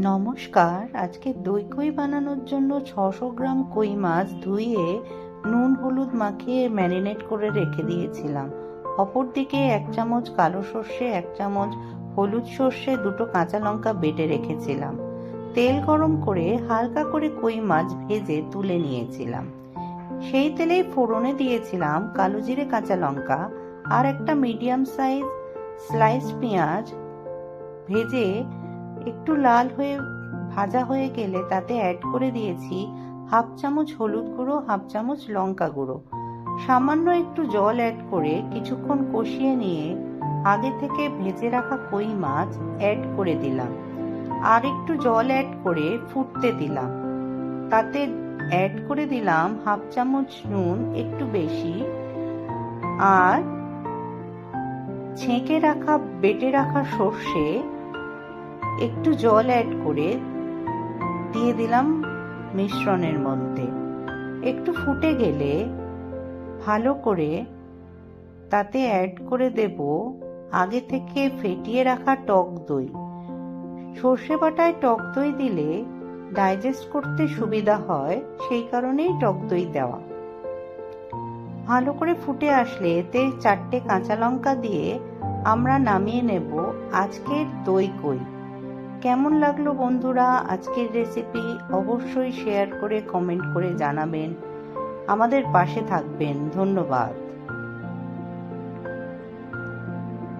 নমস্কার। আজকে দই কই বানানোর জন্য 600 গ্রাম কই মাছ ধুয়ে নুন হলুদ মাখিয়ে ম্যারিনেট করে রেখে দিয়েছিলাম। অপরদিকে 1 চামচ কালো সর্ষে, 1 চামচ হলুদ সর্ষে, 2টো কাঁচা লঙ্কা বেটে রেখেছিলাম। তেল গরম করে হালকা করে কই মাছ ভেজে তুলে নিয়েছিলাম। সেই তেলেই ফোড়নে দিয়েছিলাম কালো জিরে, কাঁচা লঙ্কা আর একটা মিডিয়াম সাইজ স্লাইস পেঁয়াজ। ভেজে একটু লাল হয়ে ভাজা হয়ে গেলে তাতে অ্যাড করে দিয়েছি 1/2 চামচ হলুদ গুঁড়ো, 1/2 চামচ লঙ্কা গুঁড়ো। সামান্য একটু জল অ্যাড করে কিছুক্ষণ কষিয়ে নিয়ে আগে থেকে ভেজে রাখা কই মাছ অ্যাড করে দিলাম। আর একটু জল অ্যাড করে ফুটতে দিলাম। তাতে অ্যাড করে দিলাম 1/2 চামচ নুন, একটু বেশি, আর ছেঁকে রাখা বেটে রাখা সর্ষে একটু জল অ্যাড করে দিয়ে দিলাম মিশ্রণের মধ্যে। একটু ফুটে গেলে ভালো করে তাতে অ্যাড করে দেব আগে থেকে ফেটিয়ে রাখা টক দই। সর্ষে বাটায় টক দই দিলে ডাইজেস্ট করতে সুবিধা হয়, সেই কারণেই টক দই দেওয়া। ভালো করে ফুটে আসলে এতে 4টে কাঁচা লঙ্কা দিয়ে আমরা নামিয়ে নেব আজকের দই কই। কেমন লাগলো বন্ধুরা আজকের রেসিপি? অবশ্যই শেয়ার করে কমেন্ট করে জানাবেন। আমাদের পাশে থাকবেন। ধন্যবাদ।